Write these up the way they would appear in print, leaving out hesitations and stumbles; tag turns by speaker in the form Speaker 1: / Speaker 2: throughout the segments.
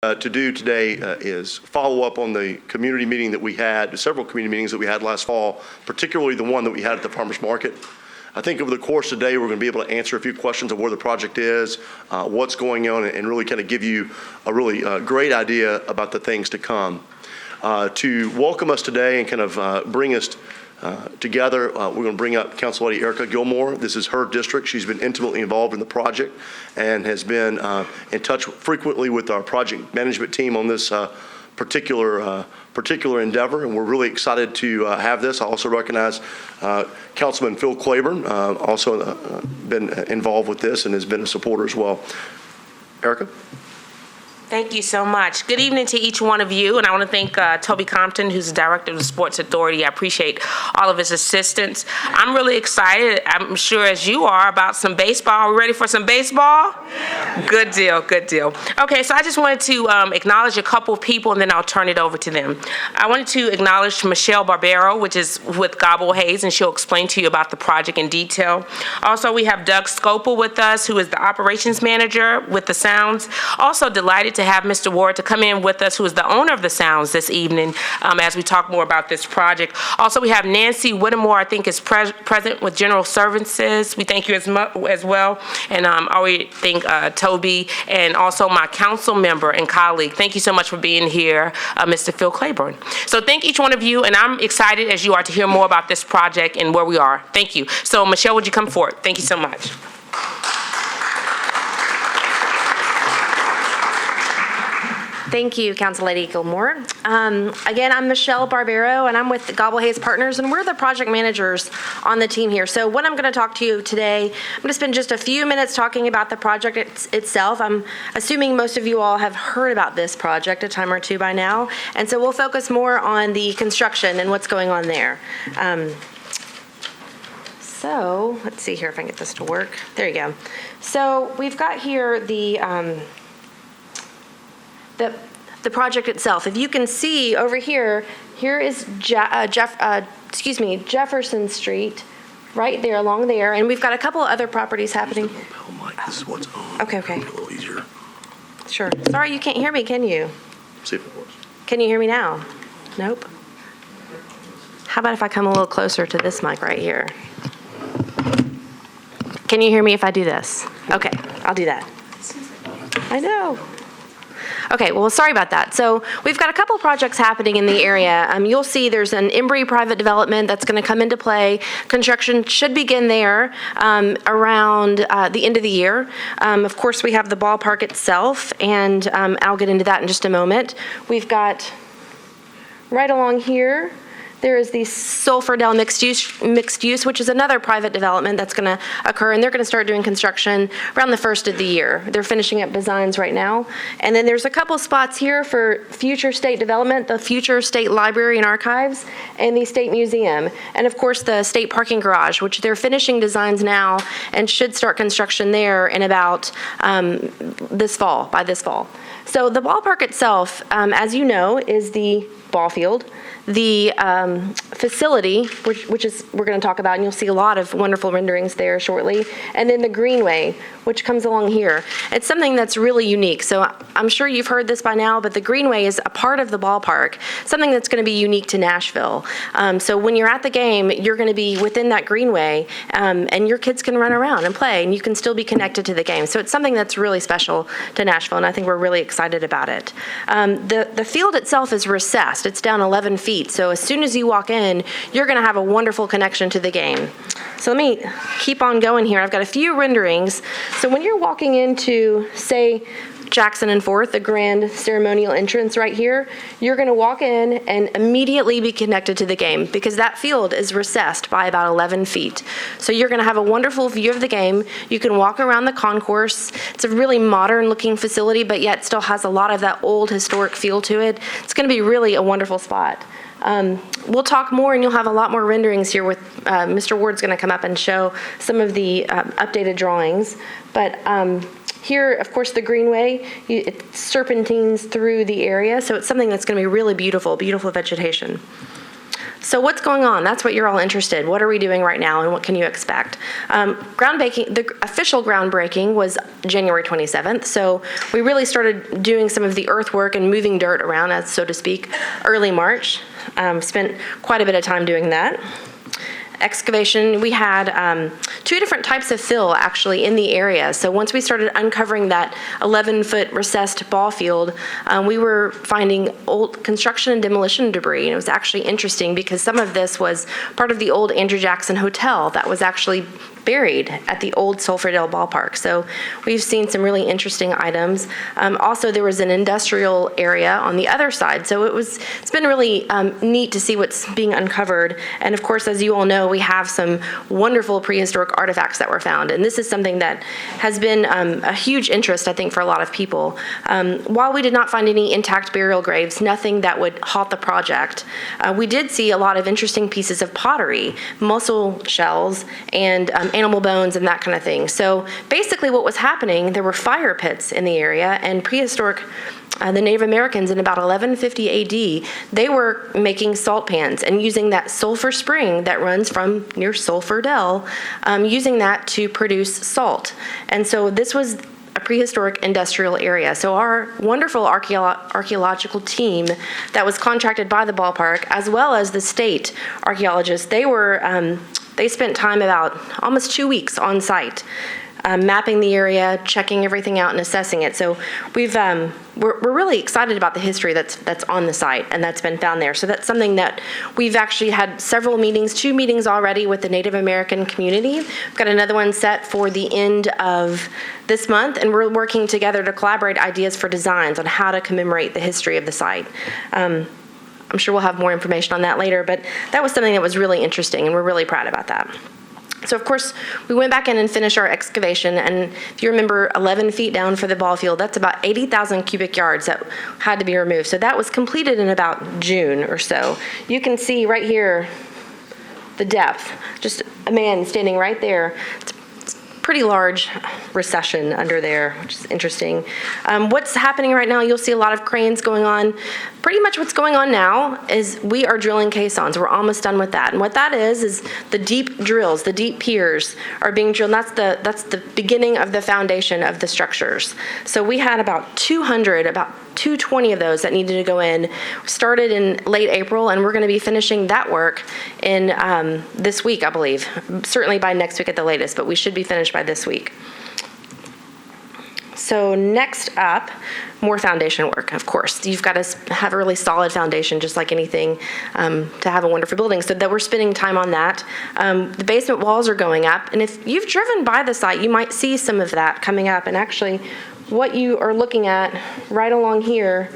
Speaker 1: To do today is follow up on the community meeting that we had, several community meetings that we had last fall, particularly the one that we had at the farmers market. I think over the course of the day, we're going to be able to answer a few questions of where the project is, what's going on, and really kind of give you a really great idea about the things to come. To welcome us today and kind of bring us together, we're going to bring up Council Lady Erica Gilmore. This is her district. She's been intimately involved in the project and has been in touch frequently with our project management team on this particular endeavor, and we're really excited to have this. I also recognize Councilman Phil Claiborne, also been involved with this and has been a supporter as well. Erica?
Speaker 2: Thank you so much. Good evening to each one of you, and I want to thank Toby Compton, who's the director of the Sports Authority. I appreciate all of his assistance. I'm really excited, I'm sure as you are, about some baseball. Are we ready for some baseball? Yeah. Good deal, good deal. Okay, so I just wanted to acknowledge a couple of people, and then I'll turn it over to them. I wanted to acknowledge Michelle Barbero, which is with Gobble Hayes, and she'll explain to you about the project in detail. Also, we have Doug Scopel with us, who is the operations manager with the Sounds. Also delighted to have Mr. Ward to come in with us, who is the owner of the Sounds this evening, as we talk more about this project. Also, we have Nancy Whittemore, I think, is present with General Services. We thank you as well. And I already thank Toby and also my council member and colleague. Thank you so much for being here, Mr. Phil Claiborne. So thank each one of you, and I'm excited as you are to hear more about this project and where we are. Thank you. So Michelle, would you come forward? Thank you so much.
Speaker 3: Thank you, Council Lady Gilmore. Again, I'm Michelle Barbero, and I'm with Gobble Hayes Partners, and we're the project managers on the team here. So what I'm going to talk to you today, I'm going to spend just a few minutes talking about the project itself. I'm assuming most of you all have heard about this project a time or two by now, and so we'll focus more on the construction and what's going on there. So let's see here if I can get this to work. There you go. So we've got here the project itself. If you can see over here, here is Jefferson Street, right there, along there, and we've got a couple other properties happening.
Speaker 1: This is what's on.
Speaker 3: Okay.
Speaker 1: A little easier.
Speaker 3: Sure. Sorry, you can't hear me, can you?
Speaker 1: See if it works.
Speaker 3: Can you hear me now? Nope. How about if I come a little closer to this mic right here? Can you hear me if I do this? Okay, I'll do that. I know. Okay, well, sorry about that. So we've got a couple projects happening in the area. You'll see there's an Embry private development that's going to come into play. Construction should begin there around the end of the year. Of course, we have the ballpark itself, and I'll get into that in just a moment. We've got right along here, there is the Sulphurdale mixed use, which is another private development that's going to occur, and they're going to start doing construction around the first of the year. They're finishing up designs right now. And then there's a couple spots here for future state development, the future state library and archives, and the state museum. And of course, the state parking garage, which they're finishing designs now and should start construction there in about by this fall. So the ballpark itself, as you know, is the ball field. The facility, which is we're going to talk about, and you'll see a lot of wonderful renderings there shortly, and then the greenway, which comes along here. It's something that's really unique. So I'm sure you've heard this by now, but the greenway is a part of the ballpark, something that's going to be unique to Nashville. So when you're at the game, you're going to be within that greenway, and your kids can run around and play, and you can still be connected to the game. So it's something that's really special to Nashville, and I think we're really excited about it. The field itself is recessed. It's down 11 feet. So as soon as you walk in, you're going to have a wonderful connection to the game. So let me keep on going here. I've got a few renderings. So when you're walking into, say, Jackson and Fourth, the grand ceremonial entrance right here, you're going to walk in and immediately be connected to the game because that field is recessed by about 11 feet. So you're going to have a wonderful view of the game. You can walk around the concourse. It's a really modern looking facility, but yet still has a lot of that old historic feel to it. It's going to be really a wonderful spot. We'll talk more, and you'll have a lot more renderings here with Mr. Ward's going to come up and show some of the updated drawings. But here, of course, the greenway, it serpentines through the area, so it's something that's going to be really beautiful, beautiful vegetation. So what's going on? That's what you're all interested. What are we doing right now, and what can you expect? The official groundbreaking was January 27th, so we really started doing some of the earthwork and moving dirt around, as so to speak, early March. Spent quite a bit of time doing that. Excavation, we had 2 different types of fill actually in the area. So once we started uncovering that 11-foot recessed ball field, we were finding old construction and demolition debris. And it was actually interesting because some of this was part of the old Andrew Jackson Hotel that was actually buried at the old Sulphurdale Ballpark. So we've seen some really interesting items. Also, there was an industrial area on the other side. So it's been really neat to see what's being uncovered. And of course, as you all know, we have some wonderful prehistoric artifacts that were found. And this is something that has been a huge interest, I think, for a lot of people. While we did not find any intact burial graves, nothing that would halt the project, we did see a lot of interesting pieces of pottery, mussel shells, and animal bones and that kind of thing. So basically what was happening, there were fire pits in the area, and prehistoric, the Native Americans in about 1150 AD, they were making salt pans and using that sulfur spring that runs from near Sulphurdale, using that to produce salt. And so this was a prehistoric industrial area. So our wonderful archaeological team that was contracted by the ballpark, as well as the state archaeologists, they spent time about almost 2 weeks on site, mapping the area, checking everything out, and assessing it. So we're really excited about the history that's on the site and that's been found there. So that's something that we've actually had several meetings, 2 meetings already with the Native American community. We've got another one set for the end of this month, and we're working together to collaborate ideas for designs on how to commemorate the history of the site. I'm sure we'll have more information on that later, but that was something that was really interesting, and we're really proud about that. So of course, we went back in and finished our excavation, and if you remember 11 feet down for the ball field, that's about 80,000 cubic yards that had to be removed. So that was completed in about June or so. You can see right here the depth, just a man standing right there. It's pretty large recession under there, which is interesting. What's happening right now, you'll see a lot of cranes going on. Pretty much what's going on now is we are drilling caissons. We're almost done with that. And what that is the deep drills, the deep piers are being drilled. That's the beginning of the foundation of the structures. So we had about 220 of those that needed to go in. Started in late April, and we're going to be finishing that work in this week, I believe. Certainly by next week at the latest, but we should be finished by this week. So next up, more foundation work, of course. You've got to have a really solid foundation, just like anything, to have a wonderful building. So that we're spending time on that. The basement walls are going up, and if you've driven by the site, you might see some of that coming up. And actually, what you are looking at right along here,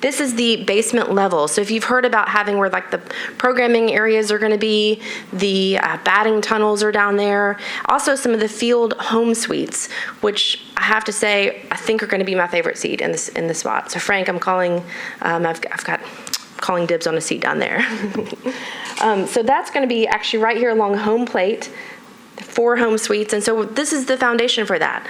Speaker 3: this is the basement level. So if you've heard about having where like the programming areas are going to be, the batting tunnels are down there. Also some of the field home suites, which I have to say I think are going to be my favorite seat in this spot. So Frank, I'm calling. I've got calling dibs on a seat down there. So that's going to be actually right here along home plate, 4 home suites, and so this is the foundation for that.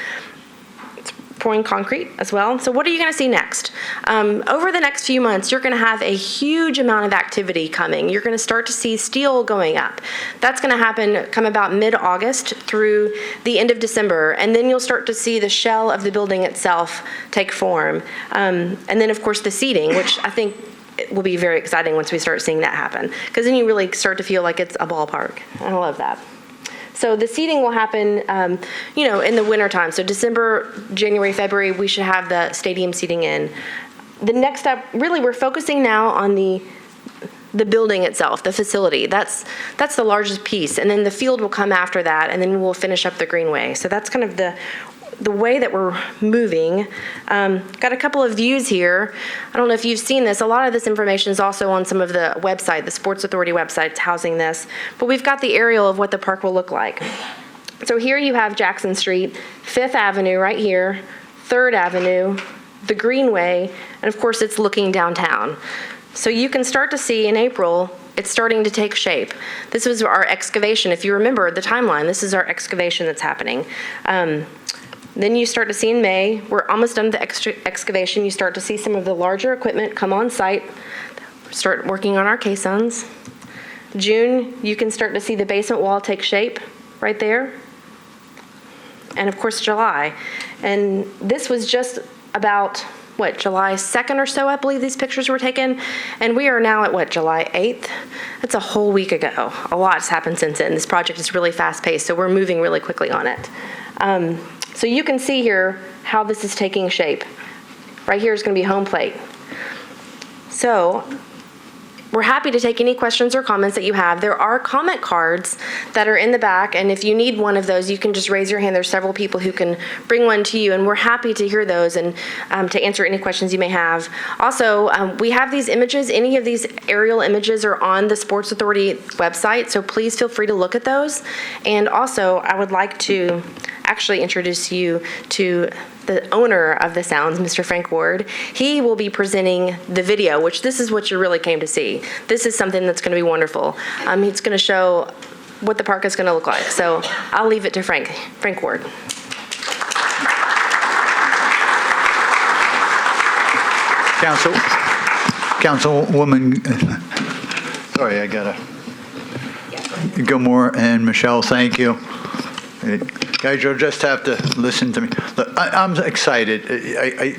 Speaker 3: Pouring concrete as well. So what are you going to see next? Over the next few months, you're going to have a huge amount of activity coming. You're going to start to see steel going up. That's going to come about mid-August through the end of December, and then you'll start to see the shell of the building itself take form. And then, of course, the seating, which I think it will be very exciting once we start seeing that happen, because then you really start to feel like it's a ballpark. I love that. So the seating will happen, in the wintertime. So December, January, February, we should have the stadium seating in. The next step, really, we're focusing now on the building itself, the facility. That's the largest piece. And then the field will come after that, and then we'll finish up the greenway. So that's kind of the way that we're moving. Got a couple of views here. I don't know if you've seen this. A lot of this information is also on some of the website, the Sports Authority websites housing this. But we've got the aerial of what the park will look like. So here you have Jackson Street, 5th Avenue right here, 3rd Avenue, the Greenway, and of course it's looking downtown. So you can start to see in April, it's starting to take shape. This was our excavation. If you remember the timeline, this is our excavation that's happening. Then you start to see in May, we're almost done with the excavation, you start to see some of the larger equipment come on site, start working on our caissons. June, you can start to see the basement wall take shape right there. And of course, July. And this was just about, July 2nd or so, I believe these pictures were taken. And we are now at, July 8th? That's a whole week ago. A lot's happened since then. This project is really fast-paced, so we're moving really quickly on it. So you can see here how this is taking shape. Right here is going to be home plate. So we're happy to take any questions or comments that you have. There are comment cards that are in the back, and if you need one of those, you can just raise your hand. There's several people who can bring one to you, and we're happy to hear those and to answer any questions you may have. Also, we have these images. Any of these aerial images are on the Sports Authority website, so please feel free to look at those. And also, I would like to actually introduce you to the owner of the Sounds, Mr. Frank Ward. He will be presenting the video, which this is what you really came to see. This is something that's going to be wonderful. He's going to show what the park is going to look like. So I'll leave it to Frank Ward.
Speaker 4: Councilwoman, sorry, I gotta, Gilmore and Michelle, thank you. Guys, you'll just have to listen to me. Look, I'm excited. I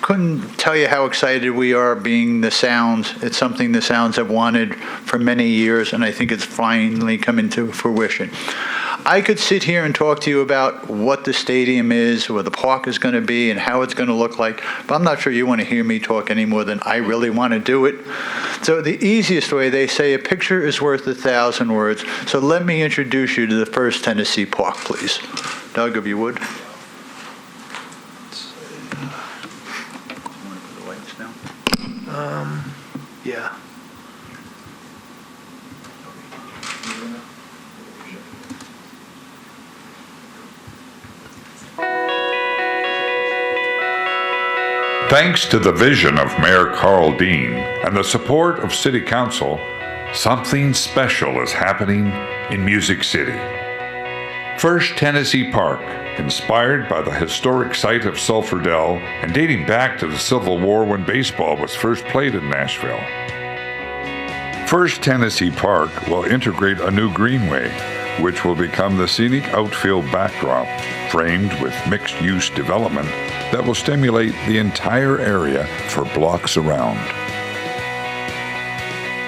Speaker 4: couldn't tell you how excited we are being the Sounds. It's something the Sounds have wanted for many years, and I think it's finally coming to fruition. I could sit here and talk to you about what the stadium is, where the park is going to be, and how it's going to look like, but I'm not sure you want to hear me talk any more than I really want to do it. So the easiest way, they say, a picture is worth 1,000 words. So let me introduce you to the First Tennessee Park, please. Doug, if you would. Yeah.
Speaker 5: Thanks to the vision of Mayor Carl Dean and the support of City Council, something special is happening in Music City. First Tennessee Park, inspired by the historic site of Sulphur Dell and dating back to the Civil War when baseball was first played in Nashville. First Tennessee Park will integrate a new greenway, which will become the scenic outfield backdrop, framed with mixed-use development that will stimulate the entire area for blocks around.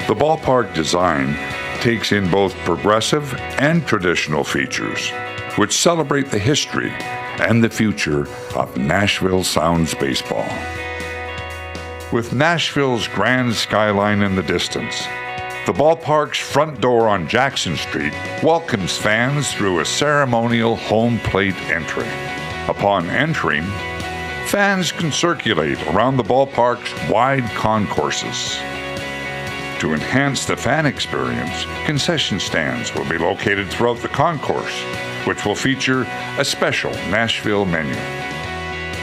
Speaker 5: The ballpark design takes in both progressive and traditional features, which celebrate the history and the future of Nashville Sounds baseball. With Nashville's grand skyline in the distance, the ballpark's front door on Jackson Street welcomes fans through a ceremonial home plate entry. Upon entering, fans can circulate around the ballpark's wide concourses. To enhance the fan experience, concession stands will be located throughout the concourse, which will feature a special Nashville menu.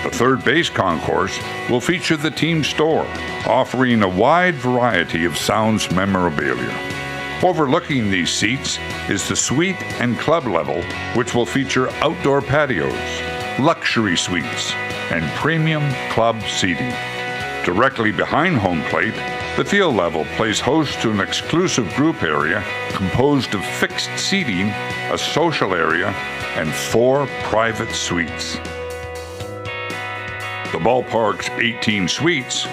Speaker 5: The third base concourse will feature the team store, offering a wide variety of Sounds memorabilia. Overlooking these seats is the suite and club level, which will feature outdoor patios, luxury suites, and premium club seating. Directly behind home plate, the field level plays host to an exclusive group area composed of fixed seating, a social area, and 4 private suites. The ballpark's 18 suites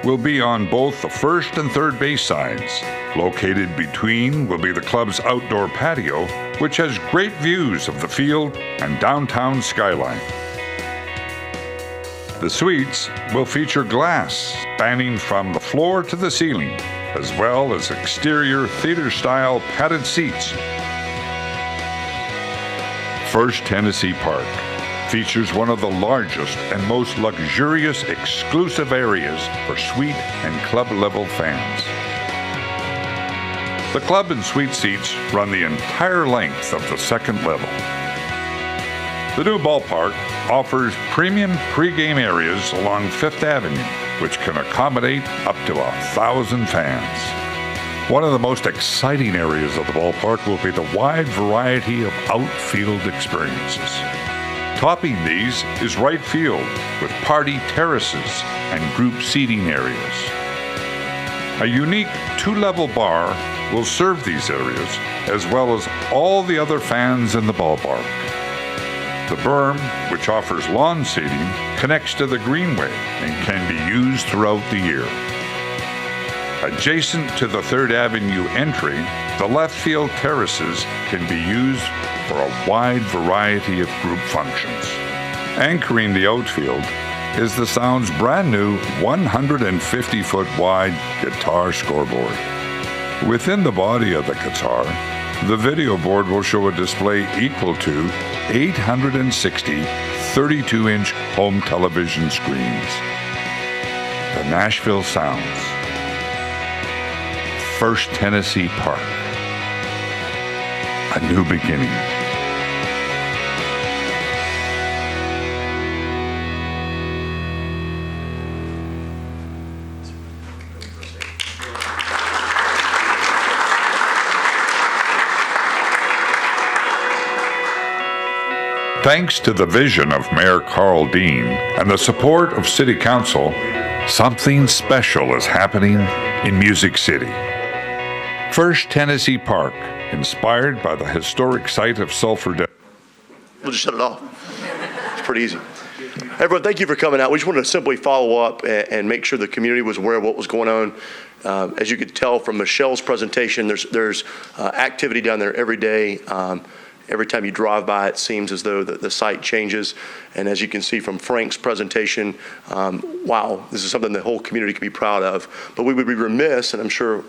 Speaker 5: will be on both the first and third base sides. Located between will be the club's outdoor patio, which has great views of the field and downtown skyline. The suites will feature glass spanning from the floor to the ceiling, as well as exterior theater-style padded seats. First Tennessee Park features one of the largest and most luxurious exclusive areas for suite and club-level fans. The club and suite seats run the entire length of the second level. The new ballpark offers premium pregame areas along Fifth Avenue, which can accommodate up to 1,000 fans. One of the most exciting areas of the ballpark will be the wide variety of outfield experiences. Topping these is right field with party terraces and group seating areas. A unique 2-level bar will serve these areas, as well as all the other fans in the ballpark. The berm, which offers lawn seating, connects to the greenway and can be used throughout the year. Adjacent to the 3rd Avenue entry, the left field terraces can be used for a wide variety of group functions. Anchoring the outfield is the Sound's brand new 150-foot wide guitar scoreboard. Within the body of the guitar, the video board will show a display equal to 860 32-inch home television screens. The Nashville Sounds. First Tennessee Park. A new beginning. Thanks to the vision of Mayor Carl Dean and the support of City Council, something special is happening in Music City. First Tennessee Park, inspired by the historic site of Sulphur Dell.
Speaker 1: We'll just shut it off. It's pretty easy. Everyone, thank you for coming out. We just wanted to simply follow up and make sure the community was aware of what was going on. As you could tell from Michelle's presentation, there's activity down there every day. Every time you drive by, it seems as though the site changes. And as you can see from Frank's presentation, wow, this is something the whole community can be proud of. But we would be remiss, and I'm sure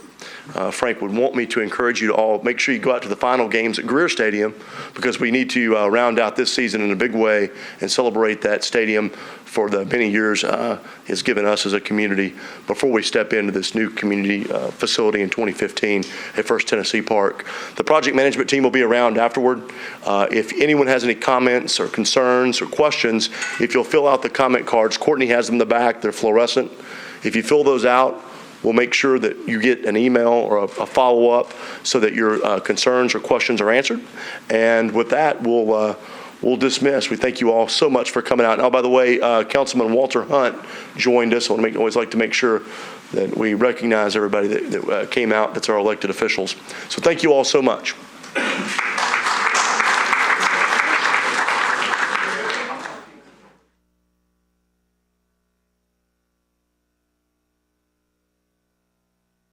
Speaker 1: Frank would want me to encourage you to all make sure you go out to the final games at Greer Stadium, because we need to round out this season in a big way and celebrate that stadium for the many years has given us as a community before we step into this new community facility in 2015 at First Tennessee Park. The project management team will be around afterward. If anyone has any comments or concerns or questions, if you'll fill out the comment cards, Courtney has them in the back, they're fluorescent. If you fill those out, we'll make sure that you get an email or a follow-up so that your concerns or questions are answered. And with that, we'll dismiss. We thank you all so much for coming out. Now, by the way, Councilman Walter Hunt joined us. I always like to make sure that we recognize everybody that came out, that's our elected officials. So thank you all so much.